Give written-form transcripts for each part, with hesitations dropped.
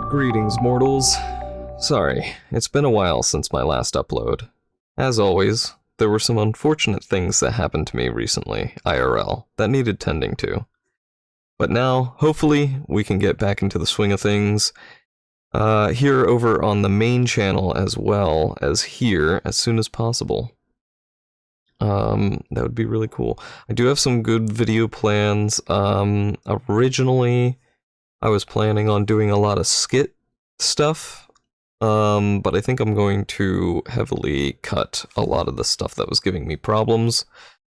Greetings, mortals. Sorry, it's been a while since my last upload. As always, there were some unfortunate things that happened to me recently, IRL, that needed tending to. But now, hopefully, we can get back into the swing of things, here over on the main channel as well as here as soon as possible. That would be really cool. I do have some good video plans. Originally, I was planning on doing a lot of skit stuff, but I think I'm going to heavily cut a lot of the stuff that was giving me problems,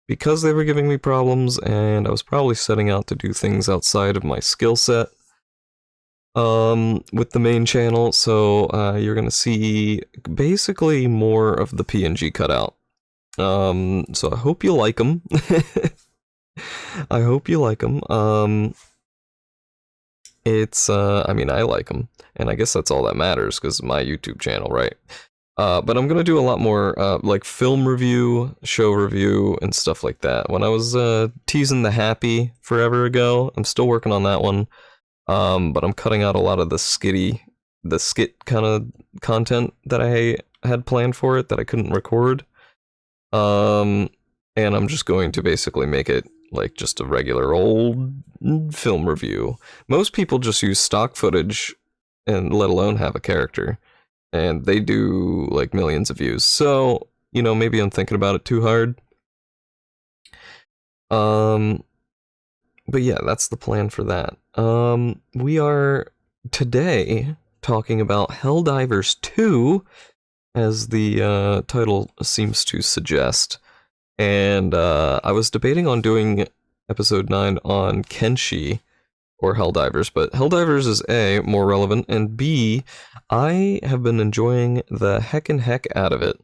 because they were giving me problems, and I was probably setting out to do things outside of my skill set, with the main channel, so, you're gonna see basically more of the PNG cutout. So I hope you like them. I hope you like them. I mean, I like them, and I guess that's all that matters, because my YouTube channel, right? But I'm gonna do a lot more, like, film review, show review, and stuff like that. When I was, teasing the Happy forever ago, I'm still working on that one, but I'm cutting out a lot of the skit kind of content that I had planned for it that I couldn't record. And I'm just going to basically make it like just a regular old film review. Most people just use stock footage and let alone have a character, and they do like millions of views. So, you know, maybe I'm thinking about it too hard. But yeah, that's the plan for that. We are today talking about Helldivers 2, as the title seems to suggest. And I was debating on doing episode 9 on Kenshi or Helldivers, but Helldivers is A, more relevant, and B, I have been enjoying the heck out of it.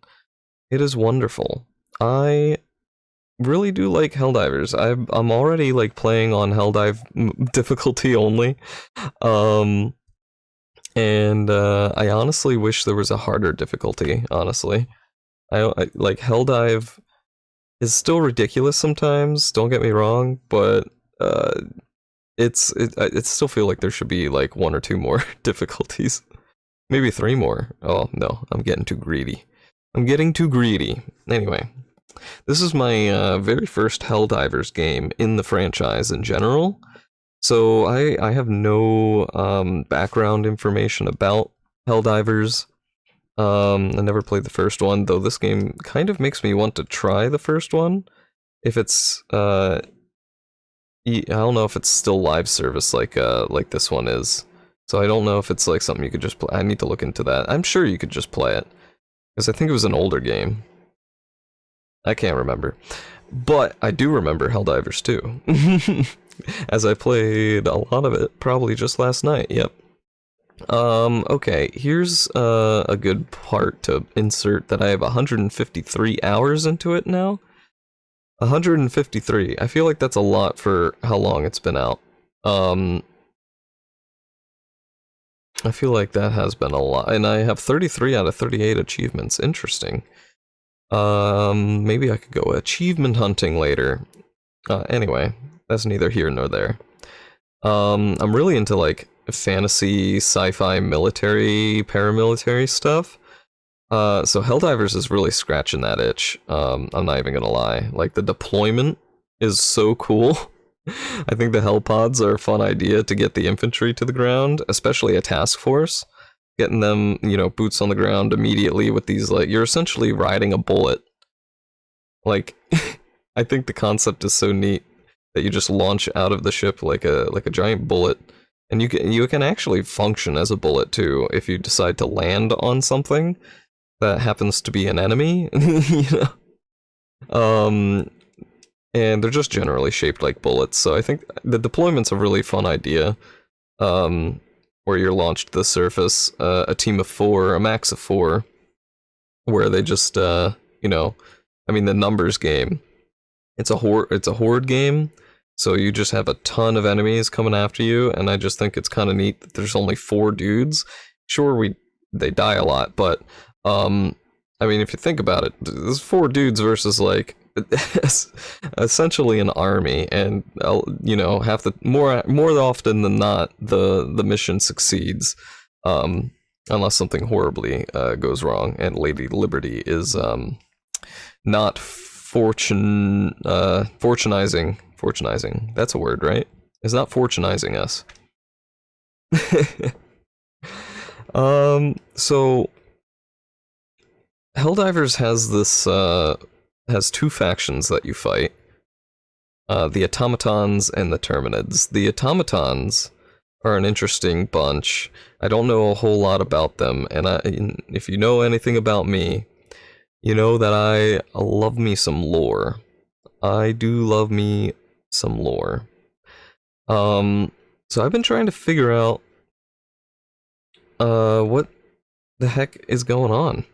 It is wonderful. I really do like Helldivers. I'm already like playing on Helldive difficulty only. And I honestly wish there was a harder difficulty, honestly. I like Helldive is still ridiculous sometimes, don't get me wrong, but I still feel like there should be like 1 or 2 more difficulties. Maybe 3 more. Oh no, I'm getting too greedy. Anyway, this is my very first Helldivers game in the franchise in general. So I have no background information about Helldivers. I never played the first one, though this game kind of makes me want to try the first one. If it's I don't know if it's still live service like this one is. So I don't know if it's like something you could just play. I need to look into that. I'm sure you could just play it, because I think it was an older game. I can't remember. But I do remember Helldivers 2. As I played a lot of it, probably just last night, yep. Okay, here's a good part to insert that I have 153 hours into it now. 153. I feel like that's a lot for how long it's been out. I feel like that has been a lot, and I have 33 out of 38 achievements. Interesting. Maybe I could go achievement hunting later. Anyway, that's neither here nor there. I'm really into like fantasy, sci-fi, military, paramilitary stuff. So Helldivers is really scratching that itch. I'm not even gonna lie. Like, the deployment is so cool. I think the Hell Pods are a fun idea to get the infantry to the ground, especially a task force. Getting them, you know, boots on the ground immediately with these, like, you're essentially riding a bullet. Like, I think the concept is so neat that you just launch out of the ship like a giant bullet, and you can actually function as a bullet too if you decide to land on something that happens to be an enemy. You know, and they're just generally shaped like bullets. So I think the deployment's a really fun idea. Where you're launched to the surface, a team of 4, a max of 4, where they just you know, I mean, the numbers game. It's a horde game. So you just have a ton of enemies coming after you, and I just think it's kind of neat that there's only 4 dudes. Sure, they die a lot, but I mean, if you think about it, there's 4 dudes versus like essentially an army, and you know, more often than not, the mission succeeds. Unless something horribly goes wrong, and Lady Liberty is not fortunizing. That's a word, right? Is not fortunizing us. So Helldivers has this has two factions that you fight. The automatons and the terminids. The automatons are an interesting bunch. I don't know a whole lot about them, and if you know anything about me, you know that I love me some lore. I do love me some lore. So I've been trying to figure out what the heck is going on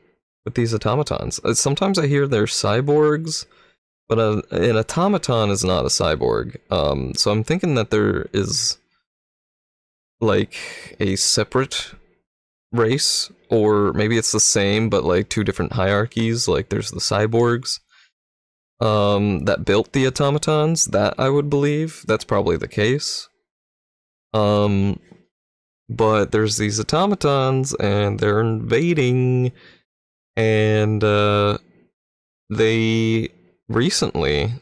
with these automatons. Sometimes I hear they're cyborgs, but an automaton is not a cyborg. So I'm thinking that there is like a separate race, or maybe it's the same but like two different hierarchies. Like there's the cyborgs that built the automatons. That I would believe that's probably the case. But there's these automatons and they're invading, and they recently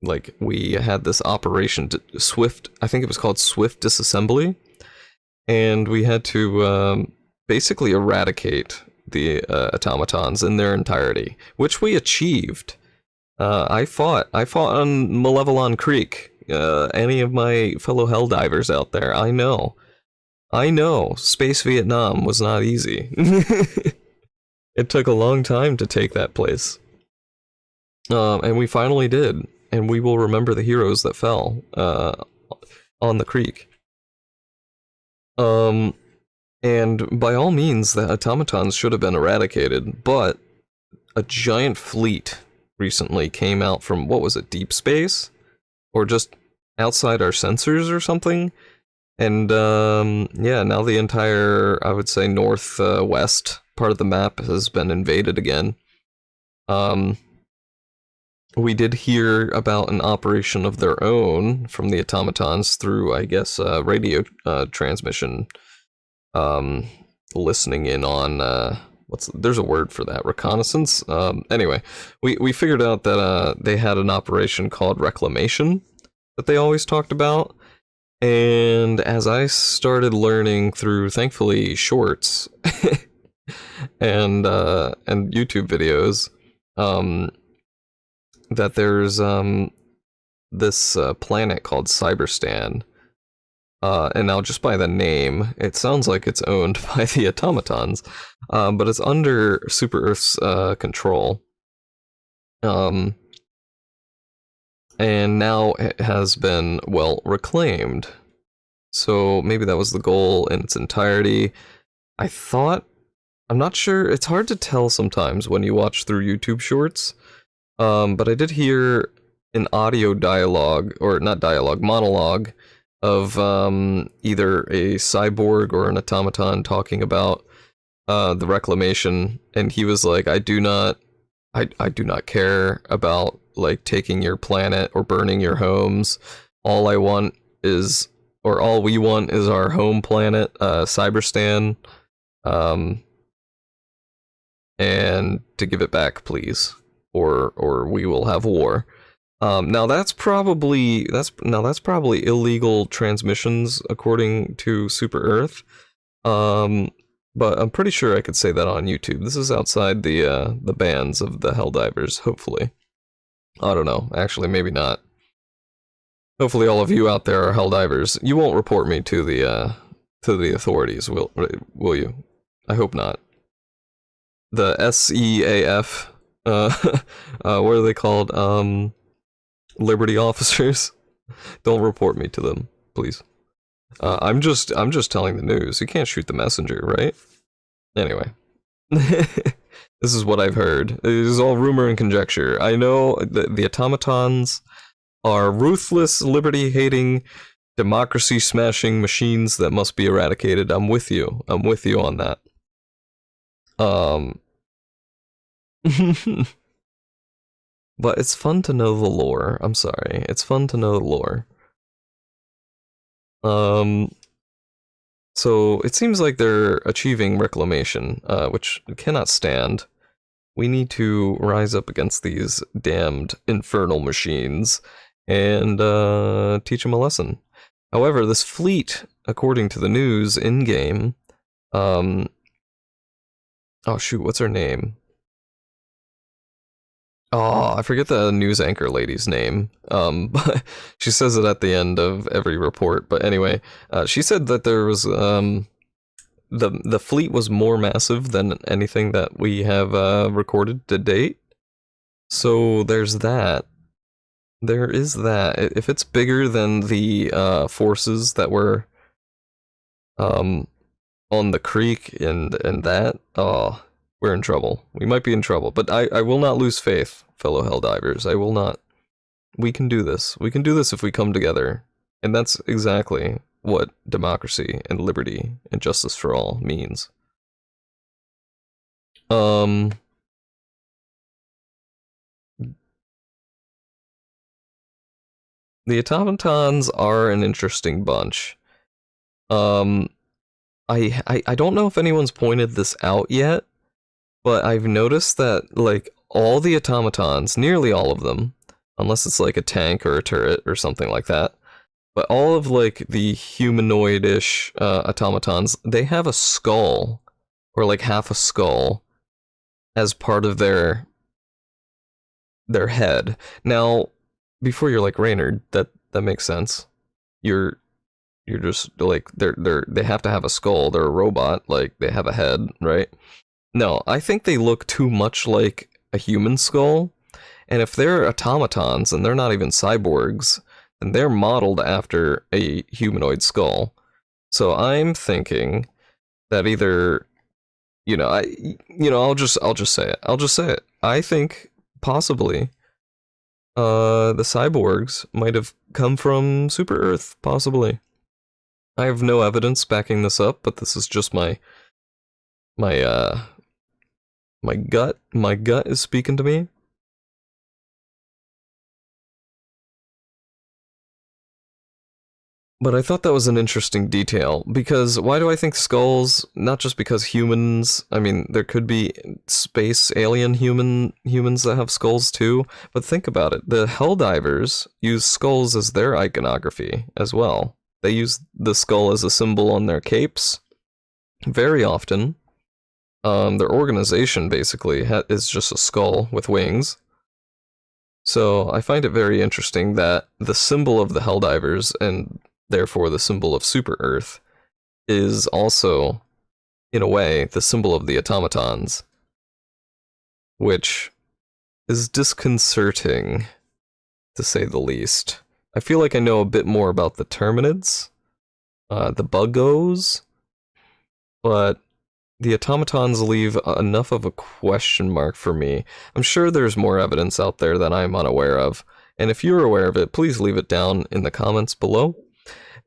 like we had this operation Swift, I think it was called Swift Disassembly, and we had to basically eradicate the automatons in their entirety, which we achieved. I fought on Malevelon Creek. Any of my fellow Helldivers out there, I know, Space Vietnam was not easy. It took a long time to take that place. And we finally did, and we will remember the heroes that fell on the creek. And by all means, the automatons should have been eradicated, but a giant fleet recently came out from, what was it, deep space? Or just outside our sensors or something? And yeah, now the entire, I would say, northwest part of the map has been invaded again. We did hear about an operation of their own from the automatons through, I guess, radio transmission, listening in on, there's a word for that, reconnaissance? Anyway, we figured out that they had an operation called Reclamation that they always talked about, and as I started learning through, thankfully, shorts and YouTube videos, that there's this planet called Cyberstan, and now just by the name, it sounds like it's owned by the automatons, but it's under Super Earth's control. And now it has been, well, reclaimed. So maybe that was the goal in its entirety. I'm not sure, it's hard to tell sometimes when you watch through YouTube shorts, but I did hear an audio dialogue, or not dialogue, monologue, of either a cyborg or an automaton talking about the reclamation, and he was like, I do not care about like taking your planet or burning your homes. All we want is our home planet, Cyberstan, and to give it back, please, or we will have war. Now that's probably illegal transmissions according to Super Earth. But I'm pretty sure I could say that on YouTube. This is outside the bans of the Helldivers, hopefully. I don't know. Actually, maybe not. Hopefully all of you out there are Helldivers. You won't report me to the authorities, will you? I hope not. The SEAF, what are they called? Liberty officers. Don't report me to them, please. I'm just telling the news. You can't shoot the messenger, right? Anyway. This is what I've heard. It is all rumor and conjecture. I know the automatons are ruthless, liberty-hating, democracy-smashing machines that must be eradicated. I'm with you. I'm with you on that. But it's fun to know the lore. I'm sorry. It's fun to know the lore. So it seems like they're achieving reclamation, which cannot stand. We need to rise up against these damned infernal machines and teach them a lesson. However, this fleet, according to the news in-game, oh shoot, what's her name? Oh, I forget the news anchor lady's name. But she says it at the end of every report. But anyway, she said that there was the fleet was more massive than anything that we have recorded to date. So there's that. There is that. If it's bigger than the forces that were on the creek and that, oh, we're in trouble. We might be in trouble. But I will not lose faith, fellow Helldivers. I will not. We can do this. We can do this if we come together. And that's exactly what democracy and liberty and justice for all means. The automatons are an interesting bunch. I don't know if anyone's pointed this out yet, but I've noticed that, like, all the automatons, nearly all of them, unless it's like a tank or a turret or something like that, but all of, like, the humanoid-ish automatons, they have a skull, or like half a skull, as part of their head. Now, before you're like, Reynard, that makes sense. You're just like, they have to have a skull. They're a robot, like they have a head, right? No, I think they look too much like a human skull. And if they're automatons and they're not even cyborgs, then they're modeled after a humanoid skull. So I'm thinking that either, I'll just say it. I'll just say it. I think possibly the cyborgs might have come from Super Earth, possibly. I have no evidence backing this up, but this is just my gut. My gut is speaking to me. But I thought that was an interesting detail, because why do I think skulls? Not just because humans, I mean, there could be space alien humans that have skulls too, but think about it. The Helldivers use skulls as their iconography as well. They use the skull as a symbol on their capes very often. Their organization basically is just a skull with wings. So I find it very interesting that the symbol of the Helldivers, and therefore the symbol of Super Earth, is also, in a way, the symbol of the automatons. Which is disconcerting, to say the least. I feel like I know a bit more about the Terminids, the Buggos, but the automatons leave enough of a question mark for me. I'm sure there's more evidence out there that I'm unaware of, and if you're aware of it, please leave it down in the comments below.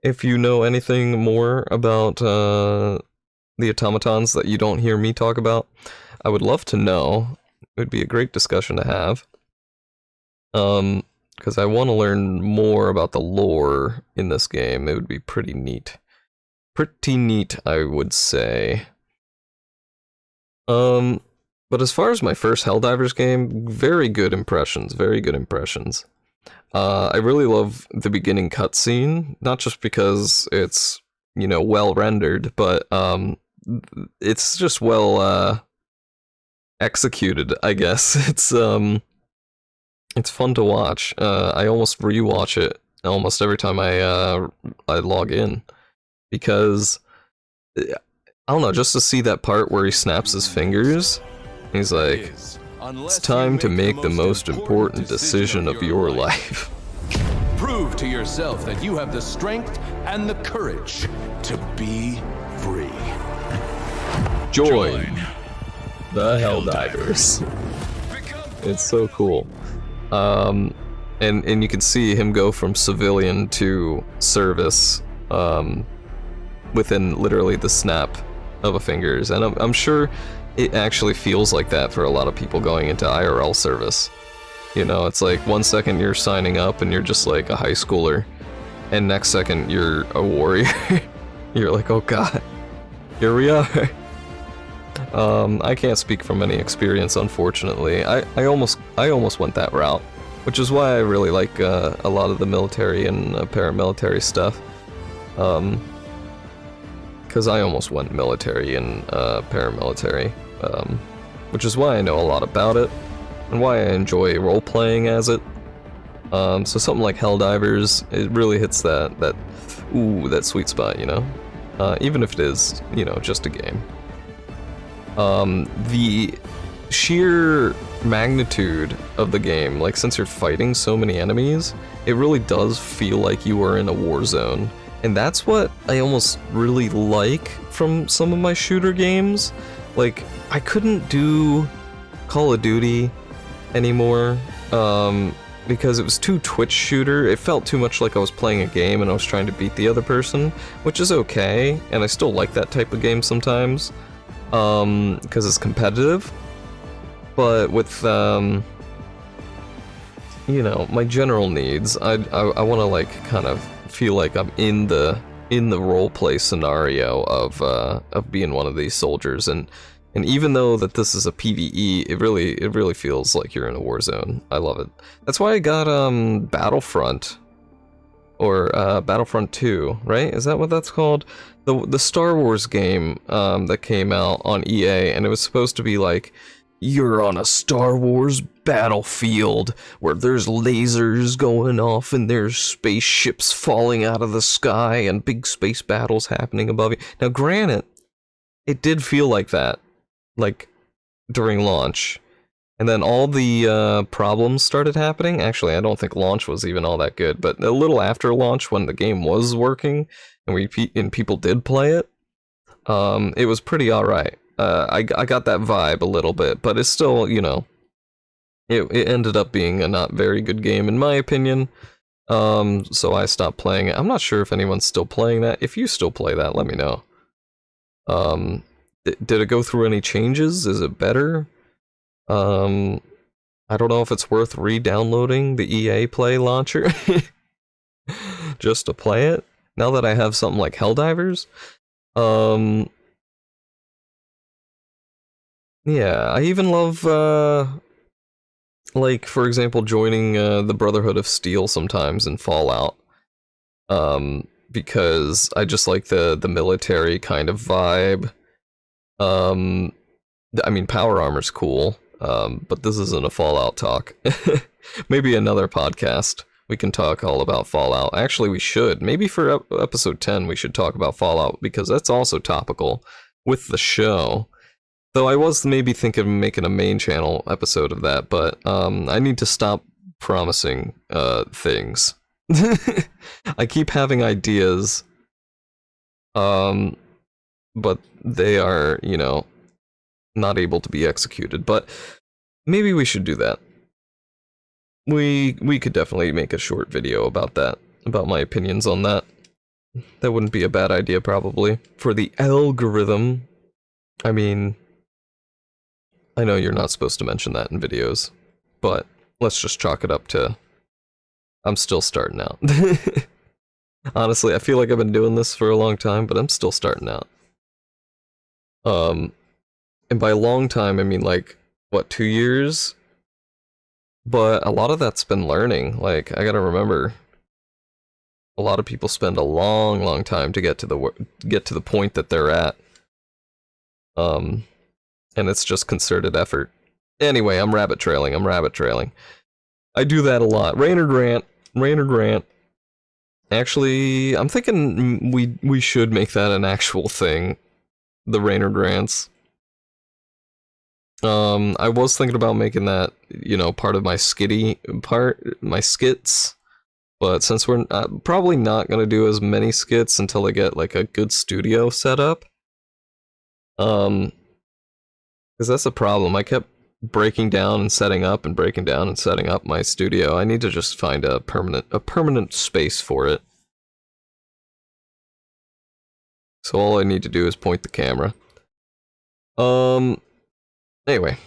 If you know anything more about the automatons that you don't hear me talk about, I would love to know. It would be a great discussion to have. Because I want to learn more about the lore in this game. It would be pretty neat. Pretty neat, I would say. But as far as my first Helldivers game, very good impressions, very good impressions. I really love the beginning cutscene, not just because it's, well rendered, but it's just well executed, I guess. It's fun to watch. I almost rewatch it almost every time I log in, because I don't know, just to see that part where he snaps his fingers. He's like, it's time to make the most important decision of your life. Prove to yourself that you have the strength and the courage to be free. Join the Helldivers. It's so cool. And you can see him go from civilian to service within literally the snap of a fingers, and I'm sure it actually feels like that for a lot of people going into IRL service. It's like 1 second you're signing up and you're just like a high schooler, and next second you're a warrior. You're like, oh god, here we are. I can't speak from any experience, unfortunately. I almost went that route, which is why I really like a lot of the military and paramilitary stuff. Because I almost went military and paramilitary, which is why I know a lot about it, and why I enjoy role-playing as it. So something like Helldivers, it really hits that sweet spot, you know? Even if it is, you know, just a game. The sheer magnitude of the game, like since you're fighting so many enemies, it really does feel like you are in a war zone. And that's what I almost really like from some of my shooter games. Like, I couldn't do Call of Duty anymore, because it was too Twitch shooter. It felt too much like I was playing a game and I was trying to beat the other person, which is okay, and I still like that type of game sometimes, because it's competitive. But with, you know, my general needs, I want to, like, kind of feel like I'm in the roleplay scenario of being one of these soldiers, and even though that this is a PvE, it really feels like you're in a war zone. I love it. That's why I got Battlefront, or Battlefront 2, right? Is that what that's called? The Star Wars game that came out on EA, and it was supposed to be like, you're on a Star Wars battlefield where there's lasers going off and there's spaceships falling out of the sky and big space battles happening above you. Now, granted, it did feel like that, like, during launch. And then all the problems started happening. Actually, I don't think launch was even all that good, but a little after launch, when the game was working and people did play it, it was pretty alright. I got that vibe a little bit, but it's still, you know, it ended up being a not very good game in my opinion. So I stopped playing it. I'm not sure if anyone's still playing that. If you still play that, let me know. Did it go through any changes? Is it better? I don't know if it's worth re-downloading the EA Play launcher just to play it, now that I have something like Helldivers. Yeah, I even love, like, for example, joining the Brotherhood of Steel sometimes in Fallout, because I just like the military kind of vibe. I mean, Power Armor's cool, but this isn't a Fallout talk. Maybe another podcast we can talk all about Fallout. Actually, we should. Maybe for episode 10 we should talk about Fallout, because that's also topical with the show. Though I was maybe thinking of making a main channel episode of that, but I need to stop promising things. I keep having ideas, but they are, you know, not able to be executed. But maybe we should do that. We could definitely make a short video about that, about my opinions on that. That wouldn't be a bad idea, probably. For the algorithm, I mean, I know you're not supposed to mention that in videos, but let's just chalk it up to I'm still starting out. Honestly, I feel like I've been doing this for a long time, but I'm still starting out. And by a long time, I mean, like, what, 2 years? But a lot of that's been learning. Like, I gotta remember, a lot of people spend a long time to get to the point that they're at. And it's just concerted effort. Anyway, I'm rabbit trailing. I do that a lot. Reynard rant. Actually, I'm thinking we should make that an actual thing. The Reynard rants. I was thinking about making that, you know, part of my my skits. But since we're probably not gonna do as many skits until I get like a good studio set up. Because that's a problem. I kept breaking down and setting up and breaking down and setting up my studio. I need to just find a permanent space for it. So all I need to do is point the camera. Anyway,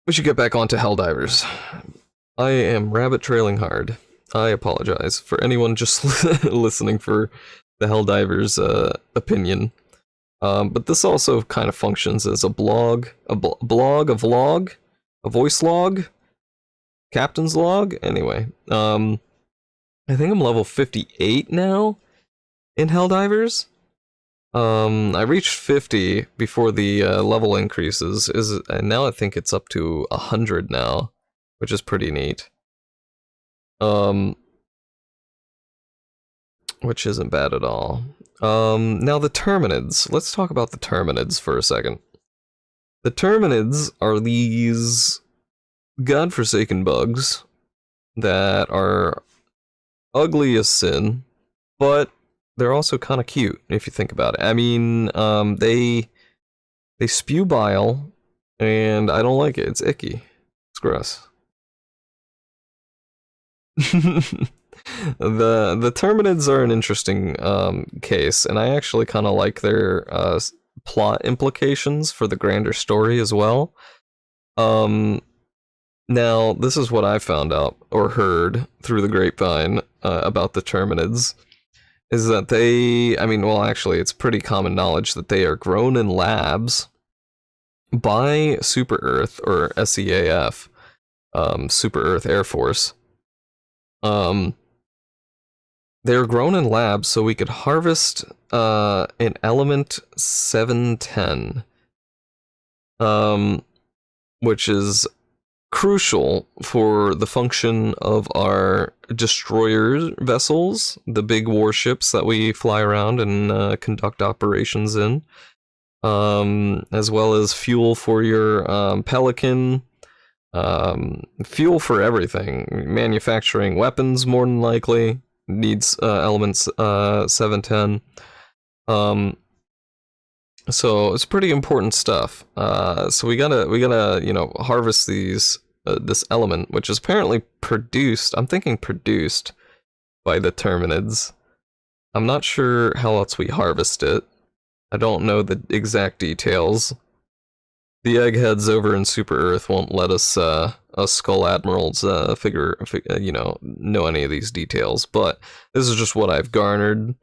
we should get back onto Helldivers. I am rabbit trailing hard. I apologize for anyone just listening for the Helldivers opinion. But this also kind of functions as a blog, a vlog, a voice log, captain's log. Anyway, I think I'm level 58 now in Helldivers. I reached 50 before the level increases, and now I think it's up to 100 now, which is pretty neat. Which isn't bad at all. Now the Terminids. Let's talk about the Terminids for a second. The Terminids are these godforsaken bugs that are ugly as sin, but they're also kind of cute if you think about it. I mean, they spew bile, and I don't like it. It's icky. It's gross. The Terminids are an interesting case, and I actually kind of like their plot implications for the grander story as well. Now, this is what I found out or heard through the grapevine about the Terminids, is that actually, it's pretty common knowledge that they are grown in labs by Super Earth, or SEAF, Super Earth Air Force. They're grown in labs so we could harvest an element 710, which is crucial for the function of our destroyer vessels, the big warships that we fly around and conduct operations in, as well as fuel for your Pelican, fuel for everything. Manufacturing weapons, more than likely, needs elements 710. So it's pretty important stuff. So we gotta harvest this element, which is apparently produced. I'm thinking produced by the Terminids. I'm not sure how else we harvest it. I don't know the exact details. The eggheads over in Super Earth won't let us Skull Admirals know any of these details. But this is just what I've garnered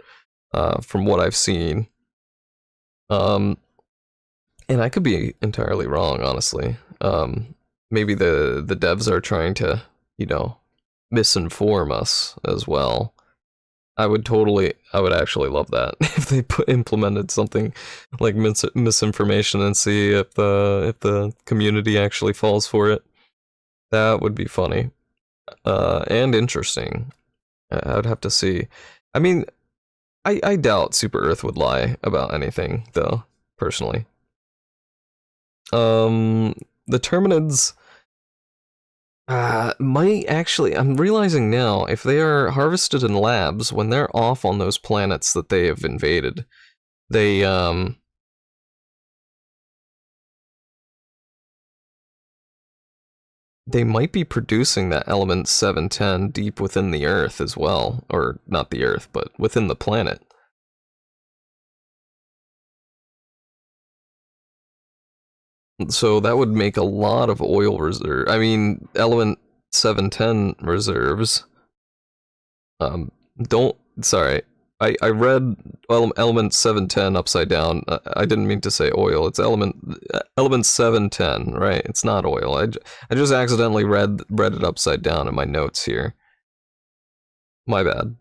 from what I've seen. And I could be entirely wrong, honestly. Maybe the devs are trying to, misinform us as well. I would actually love that if they implemented something like misinformation and see if the community actually falls for it. That would be funny and interesting. I would have to see. I mean, I doubt Super Earth would lie about anything, though, personally. The Terminids might actually, I'm realizing now, if they are harvested in labs, when they're off on those planets that they have invaded, they might be producing that element 710 deep within the Earth as well. Or, not the Earth, but within the planet. So that would make a lot of oil reserve. I mean, element 710 reserves. I read element 710 upside down. I didn't mean to say oil. It's element 710, right? It's not oil. I just accidentally read it upside down in my notes here. My bad.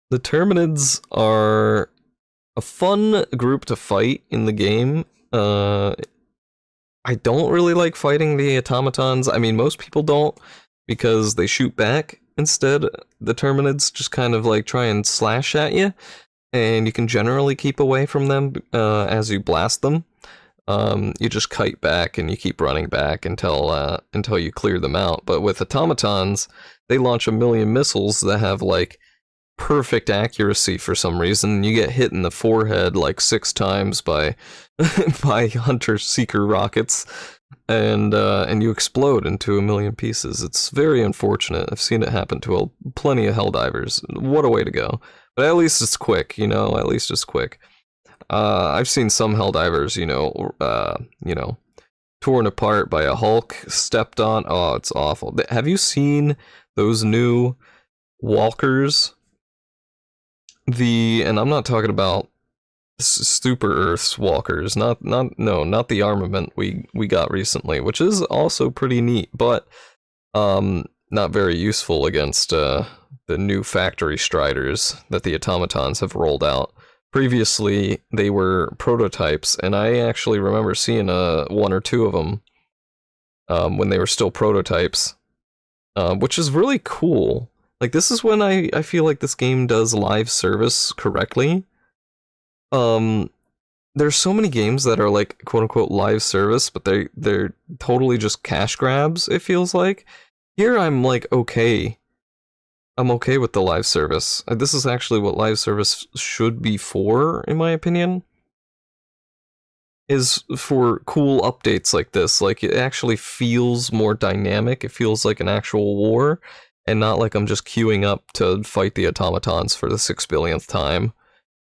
The Terminids are a fun group to fight in the game. I don't really like fighting the automatons. I mean, most people don't, because they shoot back instead. The Terminids just kind of like try and slash at you, and you can generally keep away from them as you blast them. You just kite back and you keep running back until you clear them out. But with automatons, they launch a million missiles that have like perfect accuracy for some reason. You get hit in the forehead like 6 times by Hunter Seeker rockets, and you explode into a million pieces. It's very unfortunate. I've seen it happen to plenty of Helldivers. What a way to go! But at least it's quick, At least it's quick. I've seen some Helldivers, torn apart by a Hulk, stepped on. Oh, it's awful. Have you seen those new walkers? And I'm not talking about Super Earth's walkers, not the armament we got recently, which is also pretty neat, but not very useful against the new factory striders that the automatons have rolled out. Previously, they were prototypes, and I actually remember seeing one or two of them when they were still prototypes, which is really cool. Like, this is when I feel like this game does live service correctly. There's so many games that are like quote-unquote live service, but they're totally just cash grabs, it feels like. Here I'm like, okay. I'm okay with the live service. This is actually what live service should be for, in my opinion. Is for cool updates like this. Like, it actually feels more dynamic. It feels like an actual war, and not like I'm just queuing up to fight the automatons for the 6 billionth time.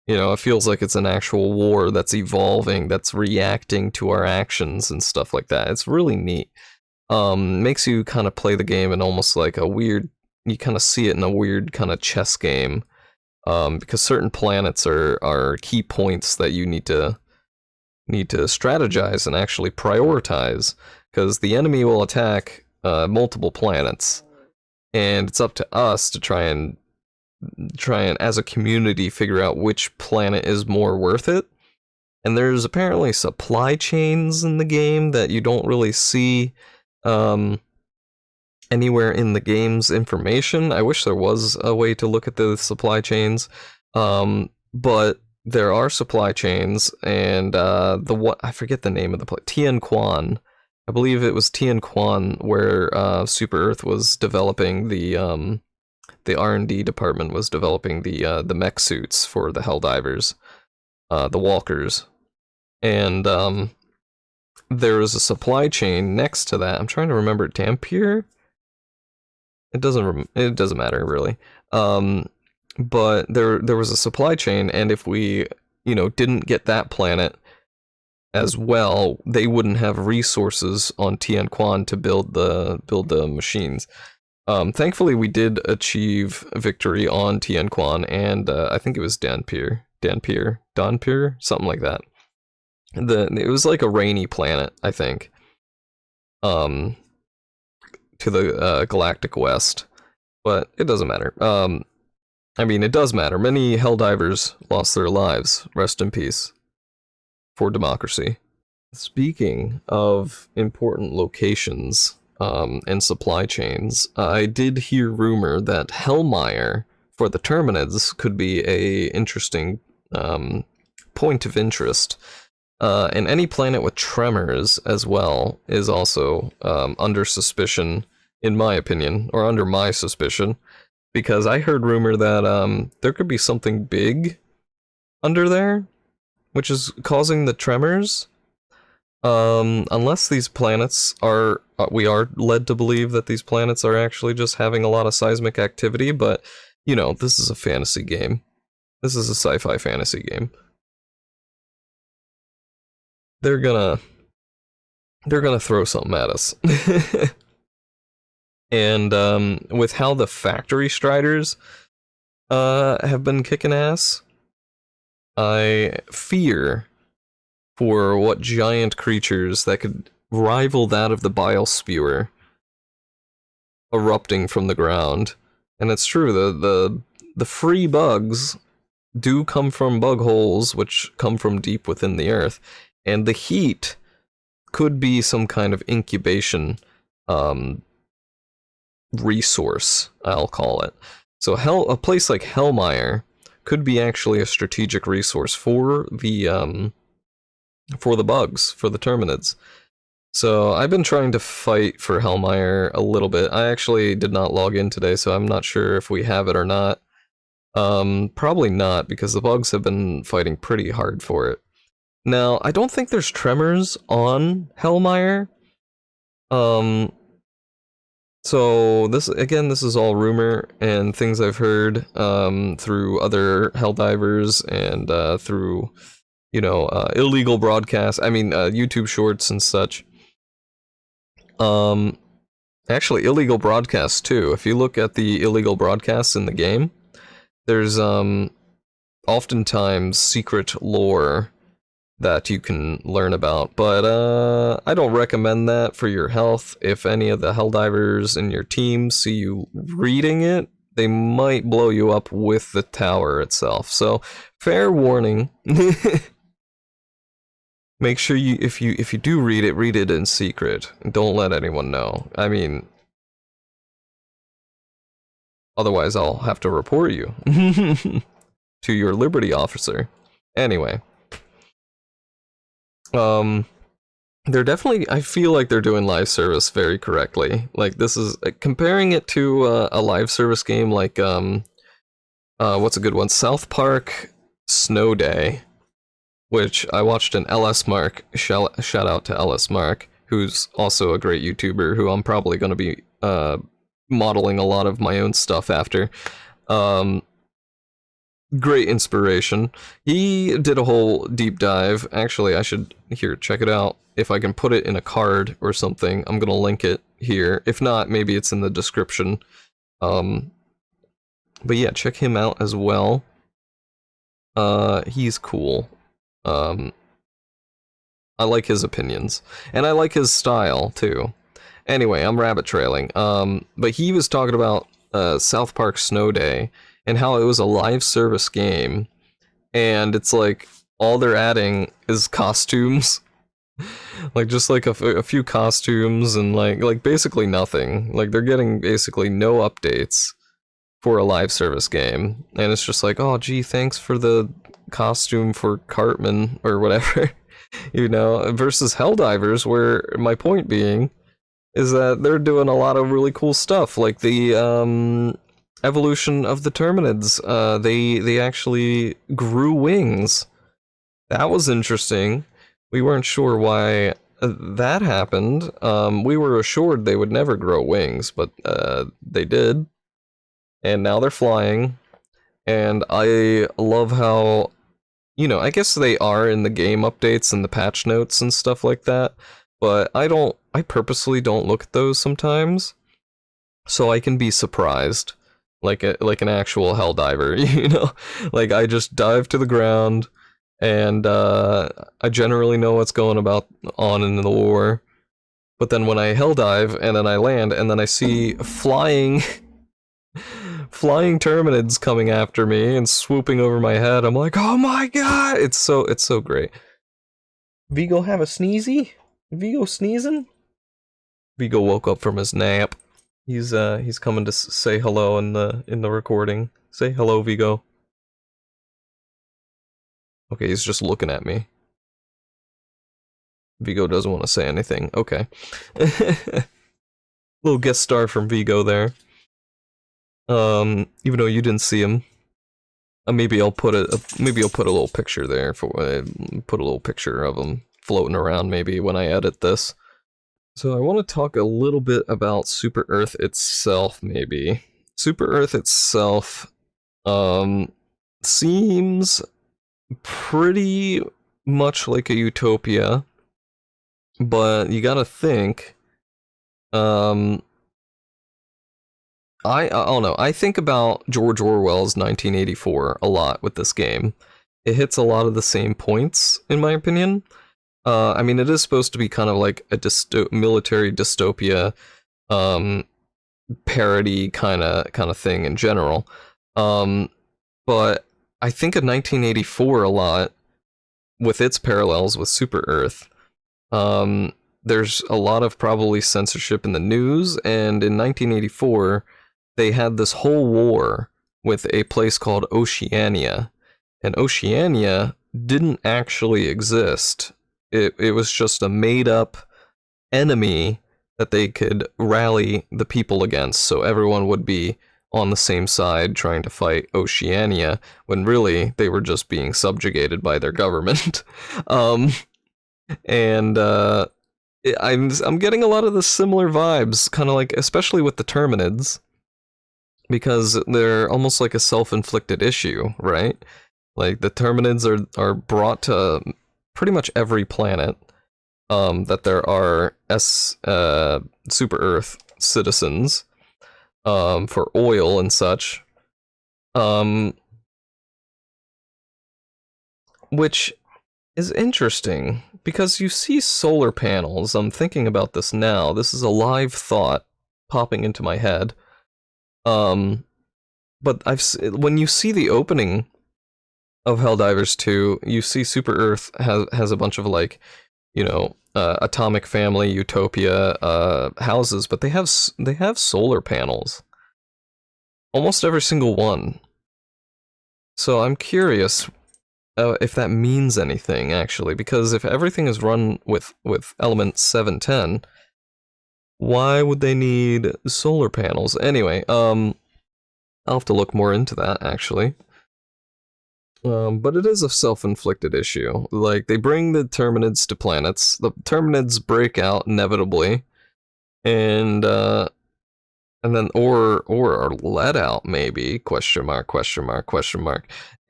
You know, it feels like it's an actual war that's evolving, that's reacting to our actions and stuff like that. It's really neat. Makes you kind of play the game in almost like a weird, you kind of see it in a weird kind of chess game. Because certain planets are key points that you need to strategize and actually prioritize. Because the enemy will attack multiple planets. And it's up to us to try and as a community figure out which planet is more worth it. And there's apparently supply chains in the game that you don't really see anywhere in the game's information. I wish there was a way to look at the supply chains, but there are supply chains, and I forget the name of the place, Tien Quan. I believe it was Tien Quan where Super Earth was developing the R&D department was developing the mech suits for the Helldivers, the walkers, and there was a supply chain next to that. I'm trying to remember, Dampier? It doesn't matter really. But there was a supply chain, and if we didn't get that planet as well, they wouldn't have resources on Tien Quan to build the machines. Thankfully, we did achieve victory on Tien Quan, and I think it was Donpier, something like that. It was like a rainy planet, I think, to the galactic west, but it doesn't matter. I mean, it does matter. Many Helldivers lost their lives. Rest in peace. For democracy. Speaking of important locations and supply chains, I did hear rumor that Hellmire for the Terminids could be a interesting point of interest. And any planet with tremors as well is also under suspicion, in my opinion, or under my suspicion, because I heard rumor that there could be something big under there, which is causing the tremors. Unless these planets we are led to believe that these planets are actually just having a lot of seismic activity, but, this is a fantasy game. This is a sci-fi fantasy game. They're gonna throw something at us. And with how the factory striders have been kicking ass, I fear for what giant creatures that could rival that of the bile spewer erupting from the ground. And it's true, the free bugs do come from bug holes, which come from deep within the earth. And the heat could be some kind of incubation resource, I'll call it. So a place like Hellmire could be actually a strategic resource for the bugs, for the Terminids. So I've been trying to fight for Hellmire a little bit. I actually did not log in today, so I'm not sure if we have it or not. Probably not, because the bugs have been fighting pretty hard for it. Now, I don't think there's tremors on Hellmire. So this is all rumor and things I've heard through other Helldivers and through illegal broadcasts. I mean, YouTube shorts and such. Actually, illegal broadcasts too. If you look at the illegal broadcasts in the game, there's oftentimes secret lore that you can learn about, but I don't recommend that for your health. If any of the Helldivers in your team see you reading it, they might blow you up with the tower itself. So, fair warning. Make sure if you do read it in secret. Don't let anyone know. I mean, otherwise I'll have to report you to your Liberty officer. Anyway. They're definitely, I feel like they're doing live service very correctly. Like, this is, comparing it to a live service game like, what's a good one? South Park Snow Day, which I watched an LS Mark, shout out to LS Mark, who's also a great YouTuber, who I'm probably going to be, modeling a lot of my own stuff after. Great inspiration. He did a whole deep dive. Actually, I should, here, check it out. If I can put it in a card or something, I'm gonna link it here. If not, maybe it's in the description. But yeah, check him out as well. He's cool. I like his opinions. And I like his style, too. Anyway, I'm rabbit trailing. But he was talking about South Park Snow Day, and how it was a live service game, and it's like all they're adding is costumes, like just like a few costumes and like basically nothing. Like they're getting basically no updates for a live service game, and it's just like, oh gee, thanks for the costume for Cartman or whatever, you know. Versus Helldivers, where my point being is that they're doing a lot of really cool stuff, like the evolution of the Terminids. They actually grew wings. That was interesting. We weren't sure why that happened. We were assured they would never grow wings, but they did. And now they're flying. And I love how, you know, I guess they are in the game updates and the patch notes and stuff like that, but I purposely don't look at those sometimes, so I can be surprised. Like an actual Helldiver, you know? Like, I just dive to the ground, and I generally know what's going on in the war. But then when I Helldive, and then I land, and then I see flying Terminids coming after me and swooping over my head, I'm like, oh my god! It's so great. Vigo have a sneezy? Vigo sneezing? Vigo woke up from his nap. He's coming to say hello in the recording. Say hello, Vigo. Okay, he's just looking at me. Vigo doesn't want to say anything. Okay. Little guest star from Vigo there. Even though you didn't see him. Maybe I'll put a little picture there for put a little picture of him floating around maybe when I edit this. So I want to talk a little bit about Super Earth itself, maybe. Super Earth itself seems pretty much like a utopia, but you gotta think, I don't know, I think about George Orwell's 1984 a lot with this game. It hits a lot of the same points, in my opinion. I mean, it is supposed to be kind of like a military dystopia, parody kind of thing in general. But I think of 1984 a lot with its parallels with Super Earth. There's a lot of probably censorship in the news, and in 1984, they had this whole war with a place called Oceania, and Oceania didn't actually exist. It was just a made-up enemy that they could rally the people against, so everyone would be on the same side trying to fight Oceania, when really they were just being subjugated by their government. I'm getting a lot of the similar vibes, kind of like, especially with the Terminids, because they're almost like a self-inflicted issue, right? Like, the Terminids are brought to pretty much every planet, that there are Super Earth citizens for oil and such. Which is interesting because you see solar panels. I'm thinking about this now. This is a live thought popping into my head. But when you see the opening of Helldivers 2, you see Super Earth has a bunch of like, Atomic Family, Utopia houses, but they have solar panels. Almost every single one. So I'm curious if that means anything, actually, because if everything is run with element 710, why would they need solar panels? Anyway, I'll have to look more into that, actually. But it is a self-inflicted issue. Like, they bring the Terminids to planets, the Terminids break out inevitably, and then or are let out, maybe, question mark,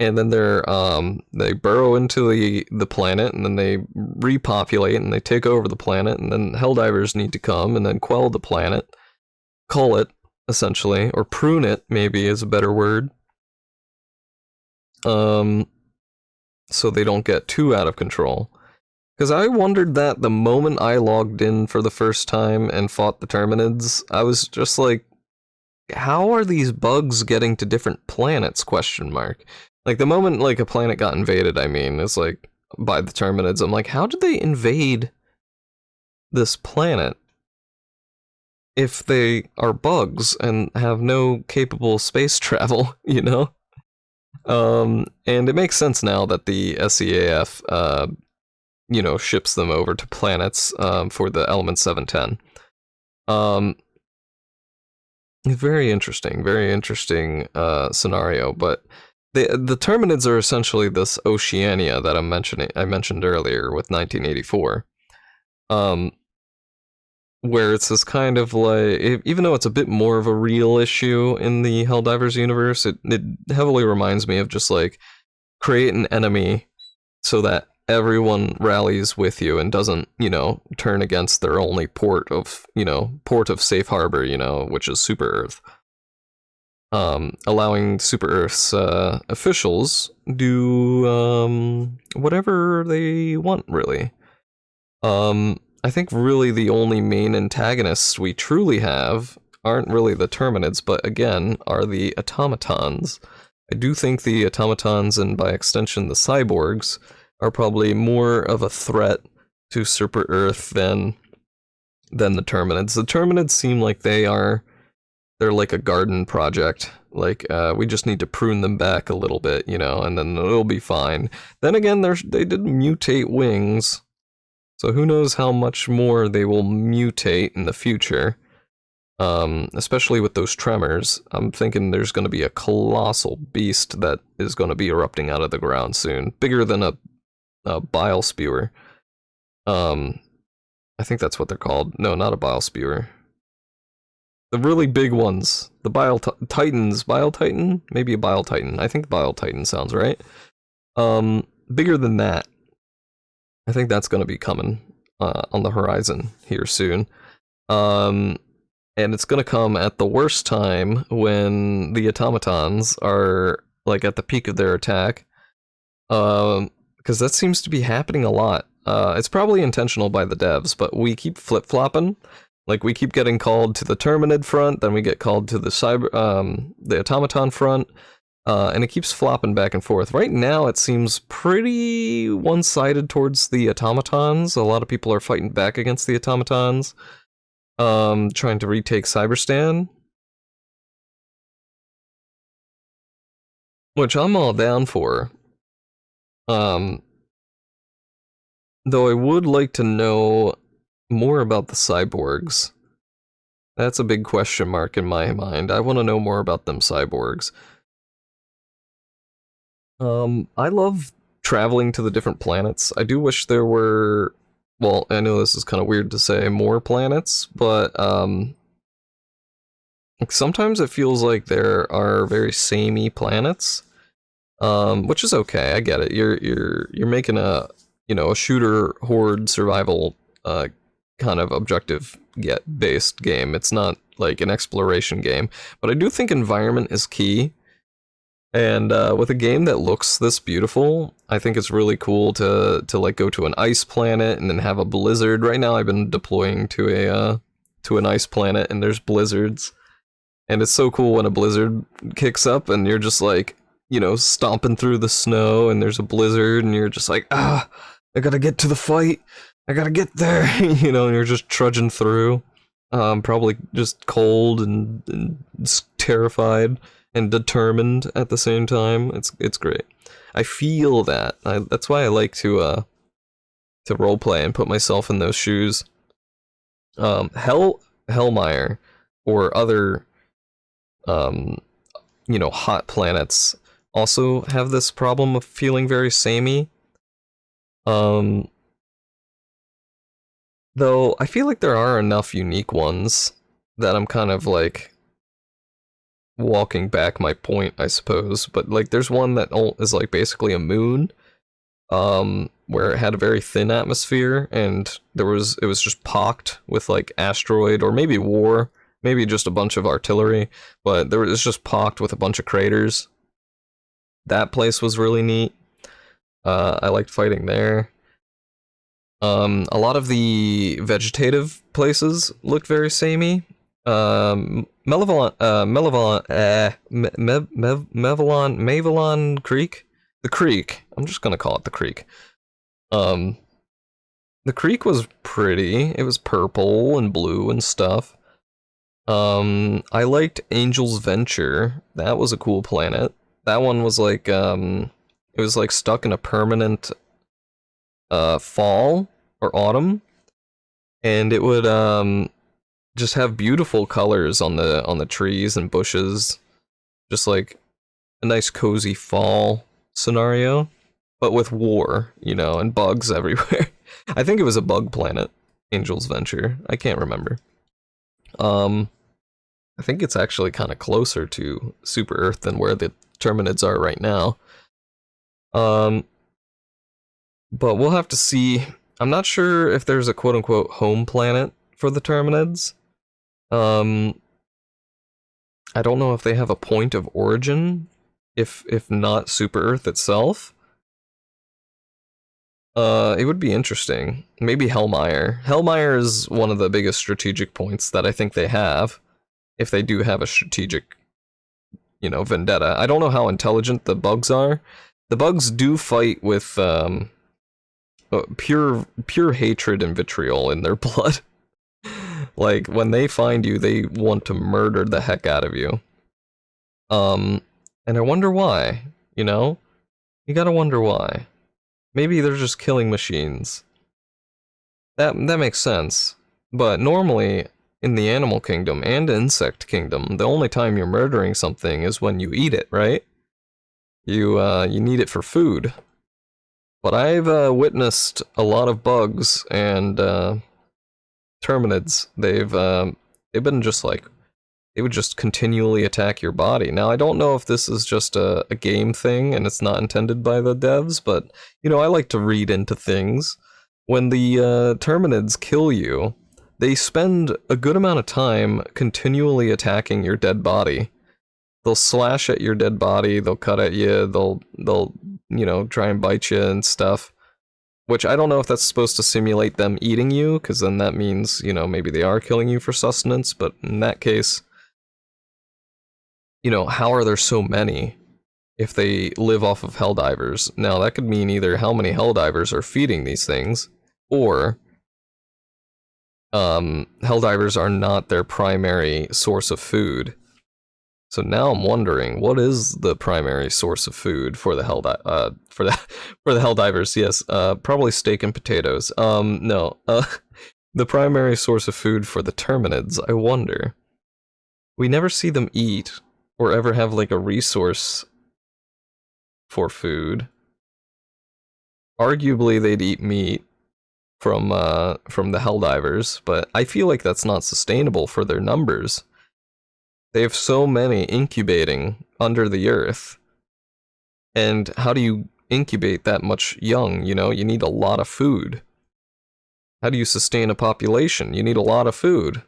and then they burrow into the planet, and then they repopulate, and they take over the planet, and then Helldivers need to come and then quell the planet, cull it, essentially, or prune it, maybe is a better word, so they don't get too out of control. Because I wondered that the moment I logged in for the first time and fought the Terminids, I was just like, how are these bugs getting to different planets, question mark? Like, the moment, like, a planet got invaded, I mean, it's like, by the Terminids, I'm like, how did they invade this planet if they are bugs and have no capable space travel, you know? And it makes sense now that the SEAF, ships them over to planets for the element 710. Very interesting scenario, but the Terminids are essentially this Oceania that I mentioned earlier with 1984. Where it's this kind of like, even though it's a bit more of a real issue in the Helldivers universe, it heavily reminds me of just like, create an enemy so that everyone rallies with you and doesn't, turn against their only port of safe harbor, which is Super Earth. Allowing Super Earth's officials do whatever they want, really. I think really the only main antagonists we truly have aren't really the Terminids, but again, are the automatons. I do think the automatons, and by extension the cyborgs, are probably more of a threat to Super Earth than the Terminids. The Terminids seem like they're like a garden project. Like, we just need to prune them back a little bit, and then it'll be fine. Then again, they did mutate wings, so who knows how much more they will mutate in the future. Especially with those tremors. I'm thinking there's going to be a colossal beast that is going to be erupting out of the ground soon. Bigger than a bile spewer. I think that's what they're called. No, not a bile spewer. The really big ones. The bile titans. Bile titan? Maybe a bile titan. I think bile titan sounds right. Bigger than that. I think that's going to be coming on the horizon here soon. And it's going to come at the worst time when the automatons are like at the peak of their attack. Because that seems to be happening a lot. It's probably intentional by the devs, but we keep flip-flopping. Like, we keep getting called to the Terminid front, then we get called to the automaton front, and it keeps flopping back and forth. Right now, it seems pretty one-sided towards the automatons. A lot of people are fighting back against the automatons, trying to retake Cyberstan. Which I'm all down for. Though I would like to know more about the cyborgs. That's a big question mark in my mind. I want to know more about them cyborgs. I love traveling to the different planets. I do wish there were, well, I know this is kind of weird to say, more planets, but sometimes it feels like there are very samey planets. Which is okay. I get it. You're making a shooter horde survival kind of objective get based game. It's not like an exploration game, but I do think environment is key. And with a game that looks this beautiful, I think it's really cool to like go to an ice planet and then have a blizzard. Right now, I've been deploying to an ice planet, and there's blizzards, and it's so cool when a blizzard kicks up, and you're just like, you know, stomping through the snow, and there's a blizzard, and you're just like, I gotta get to the fight, I gotta get there, you know, and you're just trudging through, probably just cold and terrified and determined at the same time. It's great. I feel that. That's why I like to roleplay and put myself in those shoes. Hellmire or other you know, hot planets also have this problem of feeling very samey. Though I feel like there are enough unique ones that I'm kind of like walking back my point, I suppose. But like, there's one that is like basically a moon, where it had a very thin atmosphere, and it was just pocked with like asteroid or maybe war, maybe just a bunch of artillery, but it's just pocked with a bunch of craters. That place was really neat. I liked fighting there. A lot of the vegetative places looked very samey. Mavelon Creek? The Creek. I'm just gonna call it the Creek. The Creek was pretty. It was purple and blue and stuff. I liked Angel's Venture. That was a cool planet. That one was like, it was like stuck in a permanent fall or autumn, and it would just have beautiful colors on the trees and bushes, just like a nice cozy fall scenario, but with war, you know, and bugs everywhere. I think it was a bug planet, Angel's Venture. I can't remember. I think it's actually kind of closer to Super Earth than where the Terminids are right now. But we'll have to see. I'm not sure if there's a quote-unquote home planet for the Terminids. I don't know if they have a point of origin, if not Super Earth itself. It would be interesting. Maybe Hellmire. Hellmire is one of the biggest strategic points that I think they have, if they do have a strategic, you know, vendetta. I don't know how intelligent the bugs are. The bugs do fight with pure hatred and vitriol in their blood. Like, when they find you, they want to murder the heck out of you. And I wonder why, you know? You gotta wonder why. Maybe they're just killing machines. That makes sense. But normally, in the animal kingdom and insect kingdom, the only time you're murdering something is when you eat it, right? You need it for food. But I've witnessed a lot of bugs and Terminids. They've been just like, they would just continually attack your body. Now, I don't know if this is just a game thing and it's not intended by the devs, but, you know, I like to read into things. When the Terminids kill you, they spend a good amount of time continually attacking your dead body. They'll slash at your dead body, they'll cut at you, they'll you know, try and bite you and stuff. Which I don't know if that's supposed to simulate them eating you, because then that means, you know, maybe they are killing you for sustenance, but in that case, you know, how are there so many if they live off of Helldivers? Now, that could mean either how many Helldivers are feeding these things, or Helldivers are not their primary source of food. So now I'm wondering, what is the primary source of food for the Helldivers? Yes, probably steak and potatoes. No, the primary source of food for the Terminids, I wonder. We never see them eat or ever have like a resource for food. Arguably, they'd eat meat from the Helldivers, but I feel like that's not sustainable for their numbers. They have so many incubating under the earth. And how do you incubate that much young, you know? You need a lot of food. How do you sustain a population? You need a lot of food.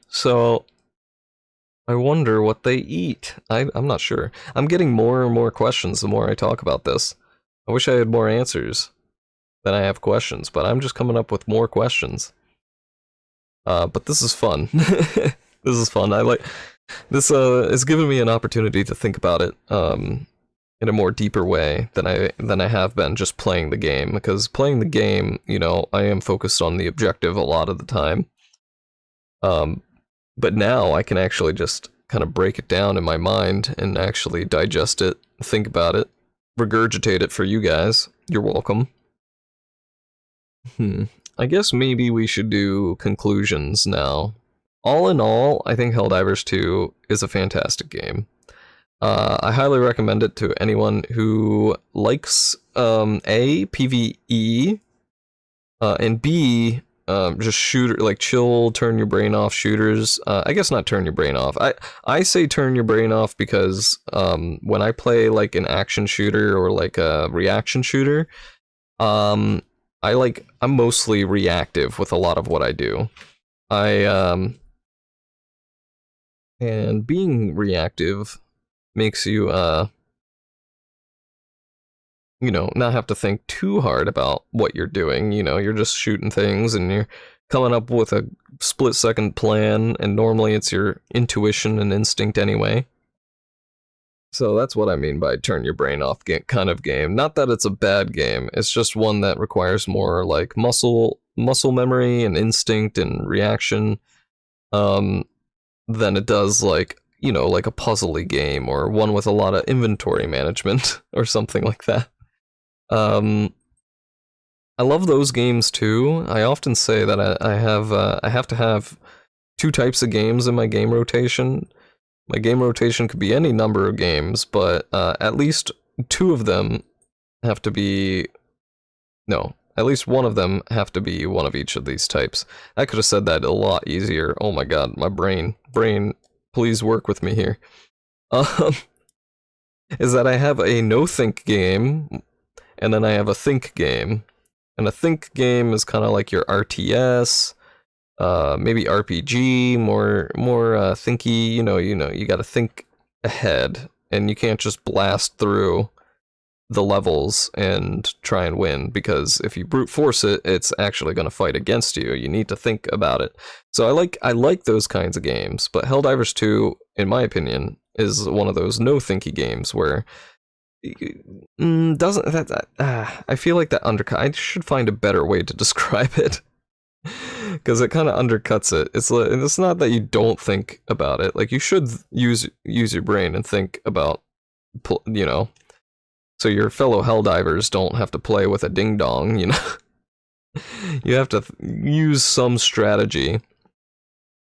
So I wonder what they eat. I'm not sure. I'm getting more and more questions the more I talk about this. I wish I had more answers than I have questions, but I'm just coming up with more questions. But this is fun. This is fun. I like this. It's given me an opportunity to think about it in a more deeper way than I have been just playing the game. Because playing the game, you know, I am focused on the objective a lot of the time. But now I can actually just kind of break it down in my mind and actually digest it, think about it, regurgitate it for you guys. You're welcome. I guess maybe we should do conclusions now. All in all, I think Helldivers 2 is a fantastic game. I highly recommend it to anyone who likes A, PvE, and B, just shooter, like chill, turn your brain off shooters. I guess not turn your brain off. I say turn your brain off because when I play like an action shooter or like a reaction shooter, I'm mostly reactive with a lot of what I do. And being reactive makes you you know, not have to think too hard about what you're doing. You know, you're just shooting things and you're coming up with a split-second plan, and normally it's your intuition and instinct anyway. So that's what I mean by turn your brain off kind of game. Not that it's a bad game, it's just one that requires more like muscle memory and instinct and reaction than it does like, you know, like a puzzly game or one with a lot of inventory management or something like that. I love those games too. I often say that I have to have two types of games in my game rotation. My game rotation could be any number of games, but at least two of them have to be... No, at least one of them have to be one of each of these types. I could have said that a lot easier. Oh my god, my brain, please work with me here. Is that I have a no-think game, and then I have a think game. And a think game is kind of like your RTS, maybe RPG, more thinky. You know, you got to think ahead, and you can't just blast through the levels and try and win, because if you brute force it, it's actually going to fight against you. You need to think about it. So I like those kinds of games, but Helldivers 2, in my opinion, is one of those no thinky games where doesn't that I feel like that undercut. I should find a better way to describe it, because it kind of undercuts it. It's not that you don't think about it. Like, you should use your brain and think about, you know, so your fellow Helldivers don't have to play with a ding dong. You know, you have to use some strategy,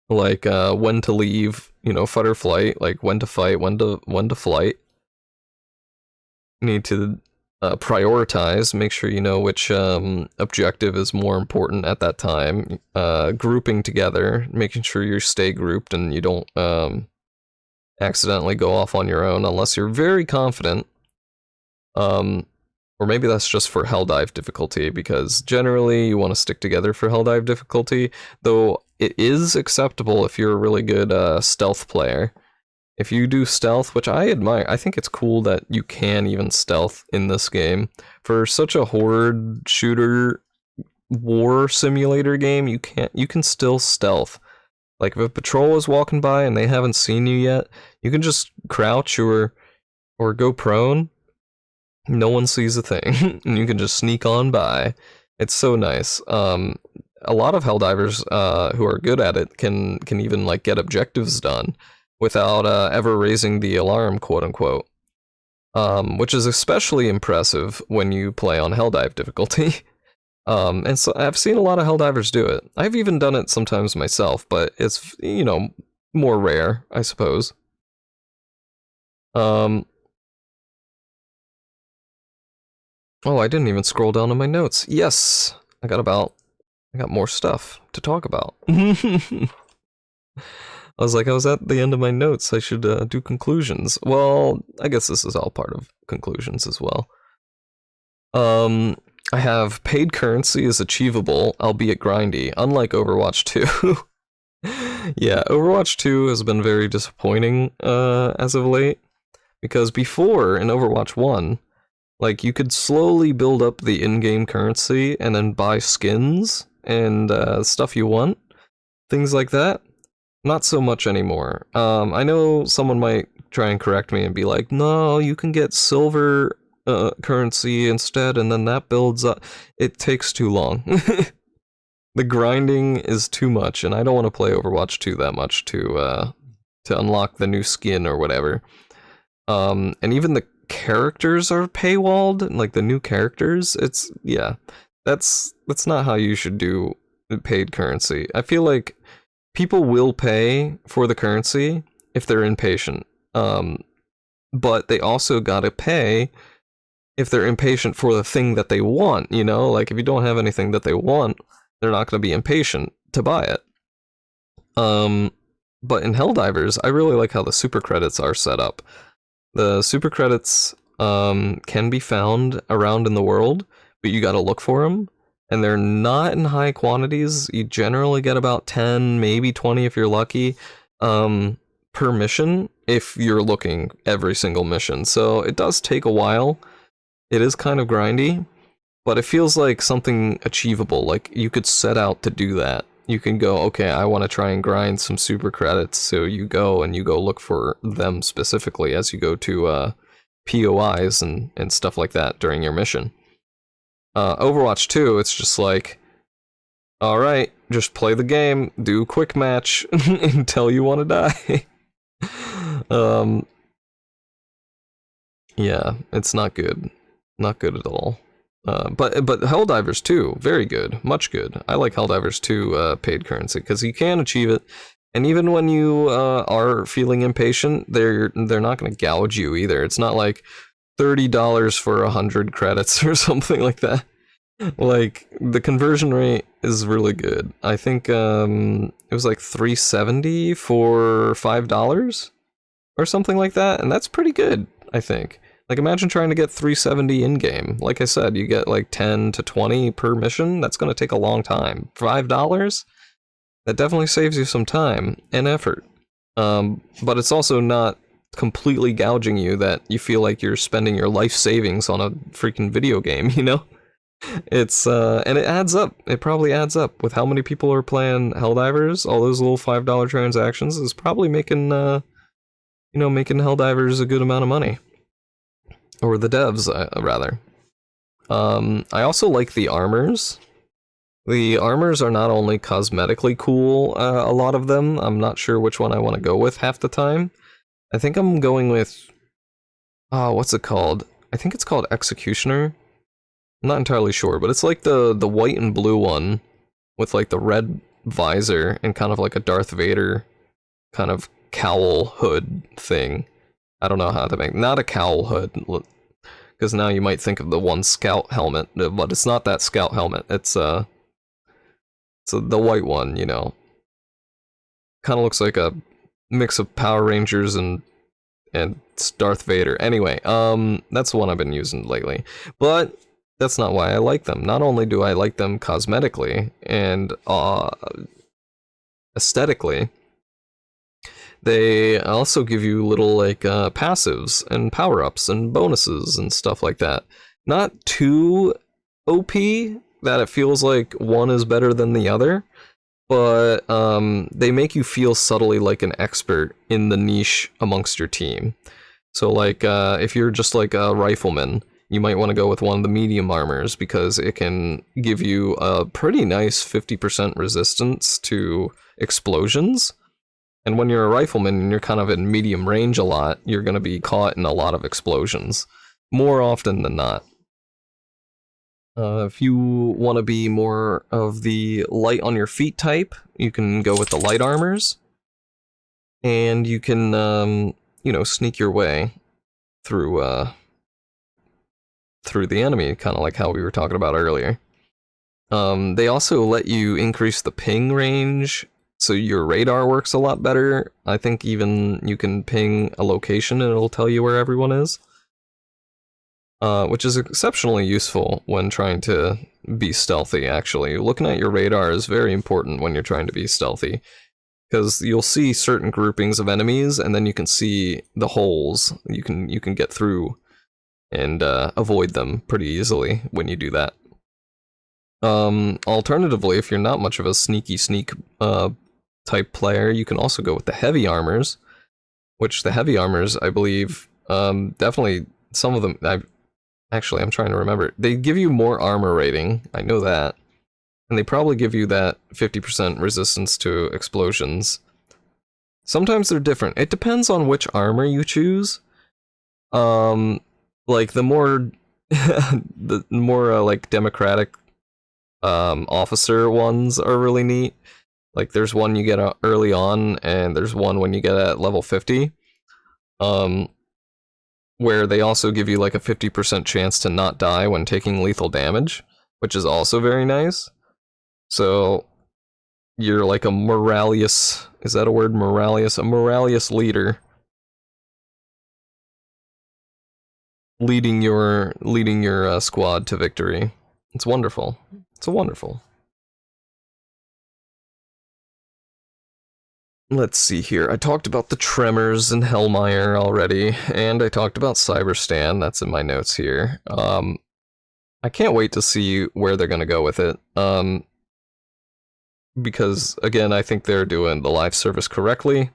like when to leave, you know, fight or flight, like when to fight, when to flight. You need to prioritize, make sure you know which objective is more important at that time. Grouping together, making sure you stay grouped and you don't accidentally go off on your own unless you're very confident. Or maybe that's just for Helldive difficulty, because generally you want to stick together for Helldive difficulty, though it is acceptable if you're a really good stealth player. If you do stealth, which I admire, I think it's cool that you can even stealth in this game. For such a horde shooter war simulator game, you can still stealth. Like, if a patrol is walking by and they haven't seen you yet, you can just crouch or go prone. No one sees a thing, and you can just sneak on by. It's so nice. A lot of Helldivers who are good at it can even like get objectives done without ever raising the alarm, quote unquote. Which is especially impressive when you play on Helldive difficulty. And so I've seen a lot of Helldivers do it. I've even done it sometimes myself, but it's, you know, more rare, I suppose. Oh, I didn't even scroll down to my notes. Yes, I got more stuff to talk about. I was at the end of my notes. I should do conclusions. Well, I guess this is all part of conclusions as well. I have paid currency is achievable, albeit grindy, unlike Overwatch 2. Yeah, Overwatch 2 has been very disappointing as of late, because before, in Overwatch 1, like, you could slowly build up the in-game currency and then buy skins and stuff you want, things like that. Not so much anymore. I know someone might try and correct me and be like, no, you can get silver currency instead, and then that builds up. It takes too long. The grinding is too much, and I don't want to play Overwatch 2 that much to unlock the new skin or whatever. And even the characters are paywalled, like the new characters. It's, yeah, that's not how you should do paid currency. I feel like people will pay for the currency if they're impatient. But they also gotta pay if they're impatient for the thing that they want, you know? Like, if you don't have anything that they want, they're not gonna be impatient to buy it. But in Helldivers, I really like how the super credits are set up. The super credits can be found around in the world, but you gotta look for them. And they're not in high quantities. You generally get about 10, maybe 20 if you're lucky, per mission, if you're looking every single mission. So it does take a while. It is kind of grindy, but it feels like something achievable. Like, you could set out to do that. You can go, okay, I want to try and grind some super credits, so you go look for them specifically as you go to POIs and stuff like that during your mission. Overwatch 2, it's just like, alright, just play the game, do quick match until you want to die. Yeah, it's not good. Not good at all. But Helldivers 2, very good, much good. I like Helldivers 2 paid currency, because you can achieve it, and even when you are feeling impatient, they're not going to gouge you either. It's not like $30 for 100 credits or something like that. Like, the conversion rate is really good. I think it was like $3.70 for $5 or something like that, and that's pretty good, I think. Like, imagine trying to get $3.70 in-game. Like I said, you get like 10 to 20 per mission. That's going to take a long time. $5? That definitely saves you some time and effort. But it's also not completely gouging you that you feel like you're spending your life savings on a freaking video game, you know? It's, and it adds up. It probably adds up with how many people are playing Helldivers. All those little $5 transactions is probably making, making Helldivers a good amount of money. Or the devs, rather. I also like the armors. The armors are not only cosmetically cool, a lot of them. I'm not sure which one I want to go with half the time. I think I'm going with... what's it called? I think it's called Executioner. I'm not entirely sure, but it's like the white and blue one with like the red visor and kind of like a Darth Vader kind of cowl hood thing. I don't know how to make... Not a cowl hood, because now you might think of the one scout helmet, but it's not that scout helmet. It's the white one, you know. Kind of looks like a mix of Power Rangers and Darth Vader. Anyway, that's the one I've been using lately. But that's not why I like them. Not only do I like them cosmetically and aesthetically, they also give you little like passives and power-ups and bonuses and stuff like that. Not too OP that it feels like one is better than the other, but they make you feel subtly like an expert in the niche amongst your team. So like if you're just like a rifleman, you might want to go with one of the medium armors because it can give you a pretty nice 50% resistance to explosions. And when you're a rifleman and you're kind of in medium range a lot, you're going to be caught in a lot of explosions, more often than not. If you want to be more of the light on your feet type, you can go with the light armors. And you can, sneak your way through the enemy, kind of like how we were talking about earlier. They also let you increase the ping range, so your radar works a lot better. I think even you can ping a location and it'll tell you where everyone is. which is exceptionally useful when trying to be stealthy, actually. Looking at your radar is very important when you're trying to be stealthy, because you'll see certain groupings of enemies, and then you can see the holes. You can get through and avoid them pretty easily when you do that. Alternatively, if you're not much of a sneak type player, you can also go with the heavy armors, which the heavy armors, I believe, definitely some of them, I'm trying to remember. They give you more armor rating, I know that. And they probably give you that 50% resistance to explosions. Sometimes they're different. It depends on which armor you choose. Like the more the more like democratic officer ones are really neat. Like there's one you get early on, and there's one when you get at level 50. Where they also give you like a 50% chance to not die when taking lethal damage, which is also very nice. So you're like a Moralius, is that a word, Moralius? A Moralius leader. Leading your squad to victory. It's wonderful. It's wonderful. Let's see here. I talked about the Tremors and Hellmire already, and I talked about Cyberstan. That's in my notes here. I can't wait to see where they're gonna go with it. Because again, I think they're doing the live service correctly.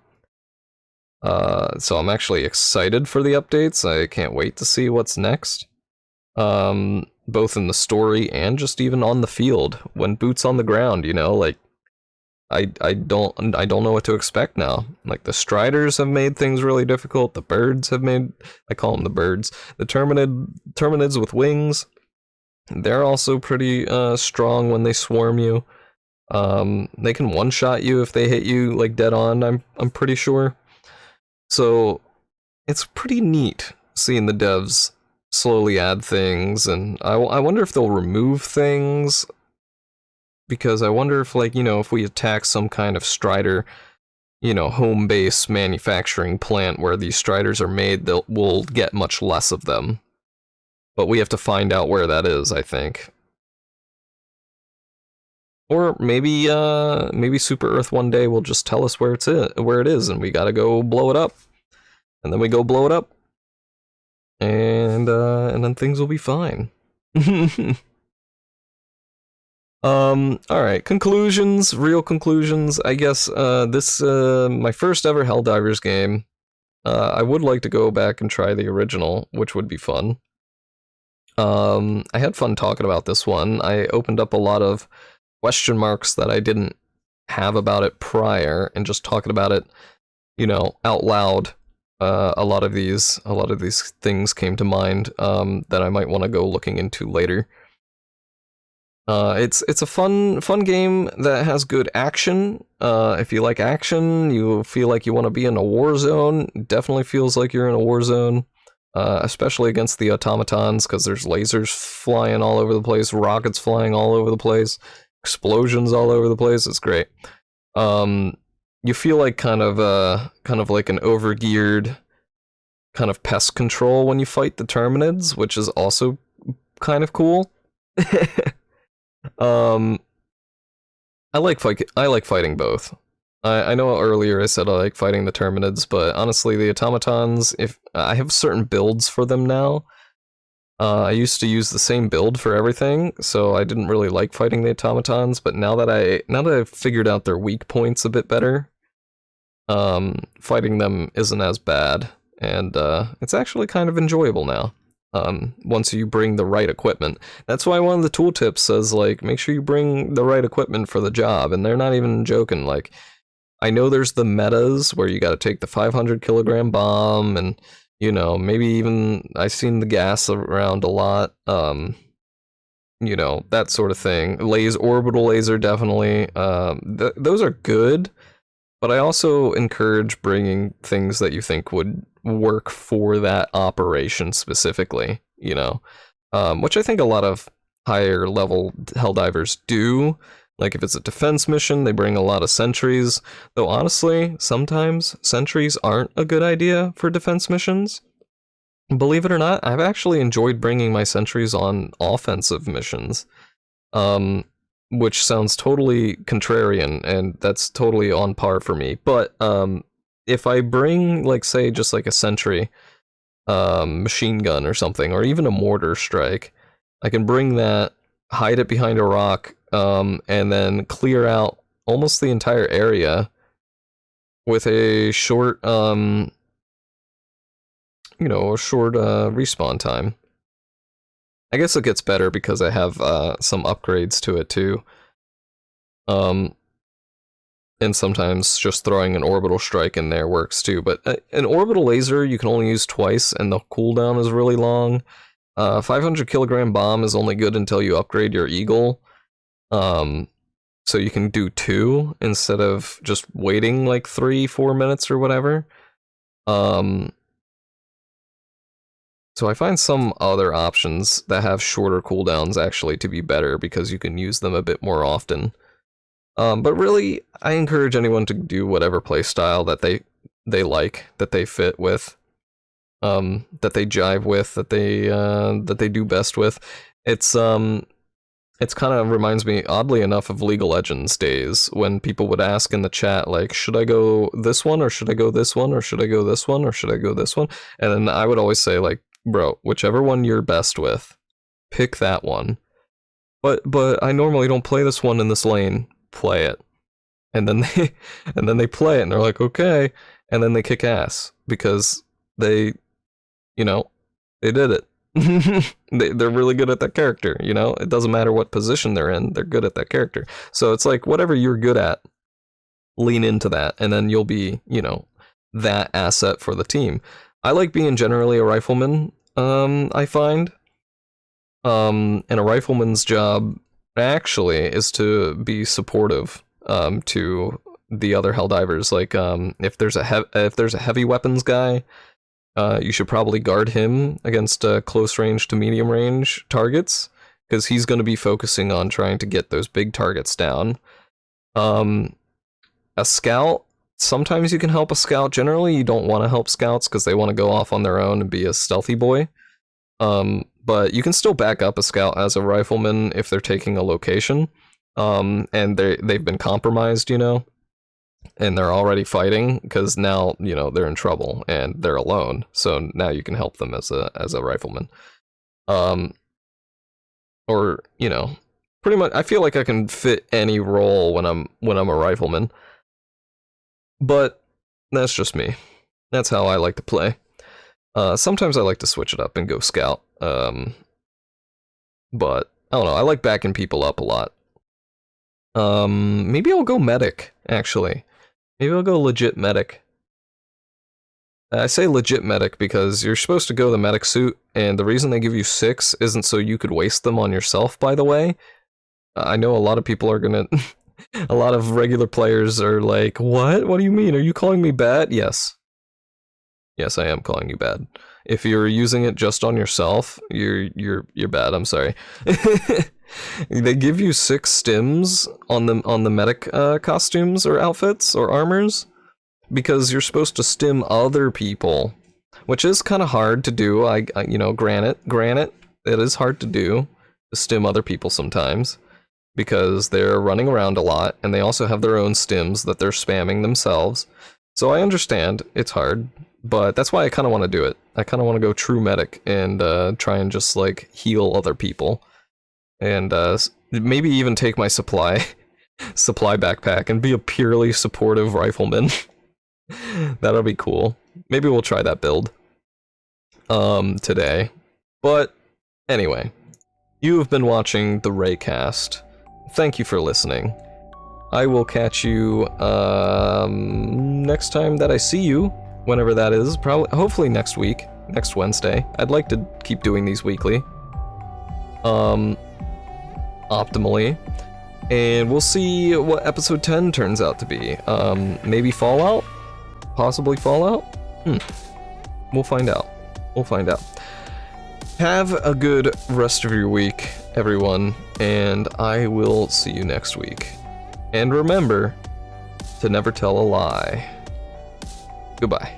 So I'm actually excited for the updates. I can't wait to see what's next. Both in the story and just even on the field, when boots on the ground, you know, like I don't know what to expect now. Like the Striders have made things really difficult. The birds have made, I call them the birds, the Terminids with wings. They're also pretty strong when they swarm you. They can one-shot you if they hit you like dead on, I'm pretty sure. So it's pretty neat seeing the devs slowly add things, and I wonder if they'll remove things, because I wonder if, like, you know, if we attack some kind of Strider, you know, home base manufacturing plant where these Striders are made, we'll get much less of them. But we have to find out where that is, I think. Or maybe Super Earth one day will just tell us where it is, and we gotta go blow it up. And then we go blow it up. And then things will be fine. Alright, conclusions, real conclusions. I guess this my first ever Helldivers game. I would like to go back and try the original, which would be fun. I had fun talking about this one. I opened up a lot of question marks that I didn't have about it prior, and just talking about it, you know, out loud. A lot of these things came to mind that I might want to go looking into later. It's a fun game that has good action. If you like action, you feel like you want to be in a war zone. It definitely feels like you're in a war zone, especially against the automatons, because there's lasers flying all over the place, rockets flying all over the place, explosions all over the place. It's great. You feel like kind of like an overgeared kind of pest control when you fight the Terminids, which is also kind of cool. I like fighting both. I know earlier I said I like fighting the Terminids, but honestly, the automatons, if I have certain builds for them now. I used to use the same build for everything, so I didn't really like fighting the automatons, but now that I've figured out their weak points a bit better, fighting them isn't as bad, and it's actually kind of enjoyable now. Once you bring the right equipment. That's why one of the tooltips says, like, make sure you bring the right equipment for the job, and they're not even joking. Like, I know there's the metas where you gotta take the 500 kilogram bomb, and, you know, maybe even, I've seen the gas around a lot, you know, that sort of thing. Orbital laser, definitely. Those are good, but I also encourage bringing things that you think would work for that operation specifically, you know, which I think a lot of higher level Helldivers do. Like if it's a defense mission, they bring a lot of sentries, though honestly, sometimes sentries aren't a good idea for defense missions. believe it or not, I've actually enjoyed bringing my sentries on offensive missions. Which sounds totally contrarian, and that's totally on par for me. But if I bring, like, say, just like a sentry, machine gun or something, or even a mortar strike, I can bring that, hide it behind a rock, and then clear out almost the entire area with a short, a short respawn time. I guess it gets better because I have some upgrades to it too. And sometimes just throwing an orbital strike in there works too. But an orbital laser you can only use twice, and the cooldown is really long. 500 kilogram bomb is only good until you upgrade your eagle. So you can do 2 instead of just waiting like 3-4 minutes or whatever. So I find some other options that have shorter cooldowns actually to be better because you can use them a bit more often. But really, I encourage anyone to do whatever playstyle that they like, that they fit with, that they jive with, that they do best with. It's kind of reminds me, oddly enough, of League of Legends days when people would ask in the chat, like, should I go this one, or should I go this one, or should I go this one, or should I go this one? And then I would always say, like, bro, whichever one you're best with, pick that one. But I normally don't play this one in this lane. Play it. And then they play it and they're like, okay, and then they kick ass because they did it. They're really good at that character, it doesn't matter what position they're in, they're good at that character. So it's like, whatever you're good at, lean into that, and then you'll be, that asset for the team. I like being generally a rifleman, I find. And a rifleman's job actually is to be supportive to the other Helldivers. Like, if there's a heavy weapons guy, you should probably guard him against close range to medium range targets, because he's going to be focusing on trying to get those big targets down. A scout, sometimes you can help a scout. Generally, you don't want to help scouts because they want to go off on their own and be a stealthy boy. But you can still back up a scout as a rifleman if they're taking a location, and they've been compromised, and they're already fighting, because now, they're in trouble and they're alone. So now you can help them as a rifleman. Or, pretty much, I feel like I can fit any role when I'm a rifleman. But that's just me. That's how I like to play. Sometimes I like to switch it up and go scout. But I don't know, I like backing people up a lot. Maybe I'll go medic, actually. Maybe I'll go legit medic. I say legit medic because you're supposed to go the medic suit, and the reason they give you 6 isn't so you could waste them on yourself, by the way. I know a lot of people are gonna... a lot of regular players are like, what? What do you mean? Are you calling me bad? Yes. Yes, I am calling you bad. If you're using it just on yourself, you're bad. I'm sorry. They give you 6 stims on the medic costumes or outfits or armors because you're supposed to stim other people, which is kind of hard to do. I granted, it is hard to do, to stim other people sometimes because they're running around a lot and they also have their own stims that they're spamming themselves. So I understand it's hard. But that's why I kind of want to do it. I kind of want to go true medic and try and just like heal other people, and maybe even take my supply backpack and be a purely supportive rifleman. That'll be cool. Maybe we'll try that build today. But anyway, you have been watching TheReyCast. Thank you for listening. I will catch you next time that I see you. Whenever that is, hopefully next week, next Wednesday. I'd like to keep doing these weekly. Optimally. And we'll see what episode 10 turns out to be. Maybe Fallout? Possibly Fallout? We'll find out. Have a good rest of your week, everyone, and I will see you next week. And remember to never tell a lie. Goodbye.